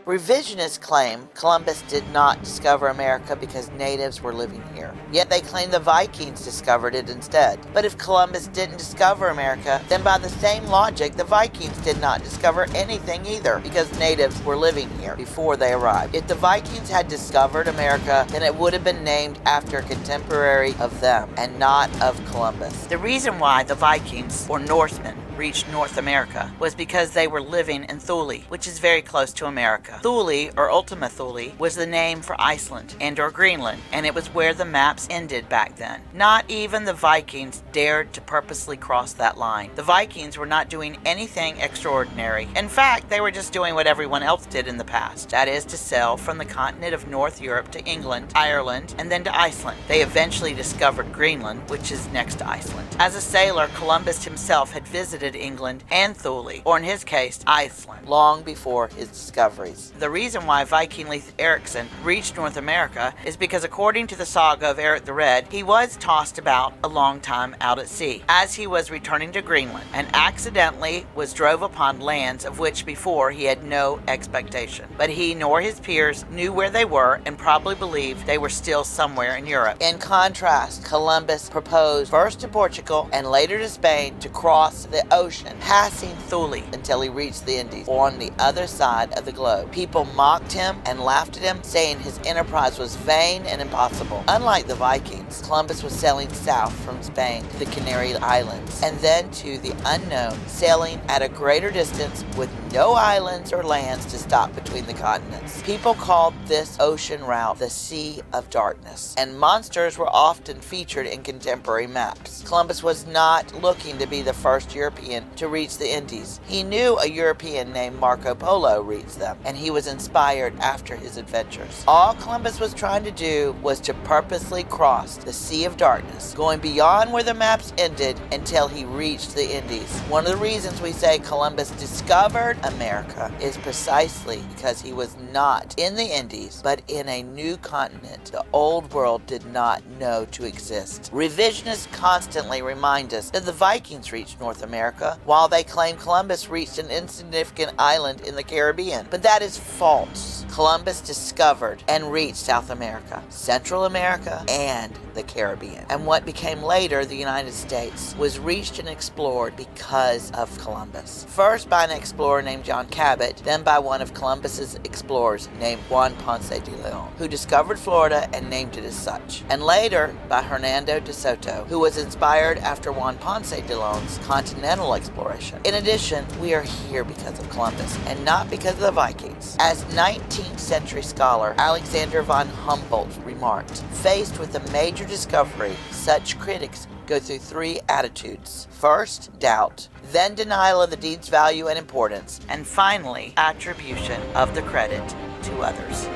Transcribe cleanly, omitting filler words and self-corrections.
Revisionists claim Columbus did not discover America because natives were living here. Yet they claim the Vikings discovered it instead. But if Columbus didn't discover America, then by the same logic, the Vikings did not discover anything either because natives were living here before they arrived. If the Vikings had discovered America, then it would have been named after a contemporary of them and not of Columbus. The reason why the Vikings, or Norsemen, reached North America was because they were living in Thule, which is very close to America. Thule, or Ultima Thule, was the name for Iceland and/or Greenland, and it was where the maps ended back then. Not even the Vikings dared to purposely cross that line. The Vikings were not doing anything extraordinary. In fact, they were just doing what everyone else did in the past, that is to sail from the continent of North Europe to England, Ireland, and then to Iceland. They eventually discovered Greenland, which is next to Iceland. As a sailor, Columbus himself had visited England and Thule, or in his case, Iceland, long before his discoveries. The reason why Viking Leif Erikson reached North America is because according to the Saga of Eric the Red, he was tossed about a long time out at sea as he was returning to Greenland and accidentally was drove upon lands of which before he had no expectation. But he nor his peers knew where they were and probably believed they were still somewhere in Europe. In contrast, Columbus proposed first to Portugal and later to Spain to cross the ocean, passing Thule until he reached the Indies, on the other side of the globe. People mocked him and laughed at him, saying his enterprise was vain and impossible. Unlike the Vikings, Columbus was sailing south from Spain to the Canary Islands, and then to the unknown, sailing at a greater distance with no islands or lands to stop between the continents. People called this ocean route the Sea of Darkness, and monsters were often featured in contemporary maps. Columbus was not looking to be the first European to reach the Indies. He knew a European named Marco Polo reached them, and he was inspired after his adventures. All Columbus was trying to do was to purposely cross the Sea of Darkness, going beyond where the maps ended until he reached the Indies. One of the reasons we say Columbus discovered America is precisely because he was not in the Indies, but in a new continent the old world did not know to exist. Revisionists constantly remind us that the Vikings reached North America, while they claim Columbus reached an insignificant island in the Caribbean. But that is false. Columbus discovered and reached South America, Central America, and the Caribbean. And what became later the United States was reached and explored because of Columbus. First by an explorer named John Cabot, then by one of Columbus's explorers named Juan Ponce de Leon, who discovered Florida and named it as such. And later by Hernando de Soto, who was inspired after Juan Ponce de Leon's continental exploration. In addition, we are here because of Columbus and not because of the Vikings. As 19th century scholar Alexander von Humboldt remarked, faced with a major discovery, such critics go through three attitudes. First, doubt, then denial of the deed's value and importance, and finally, attribution of the credit to others.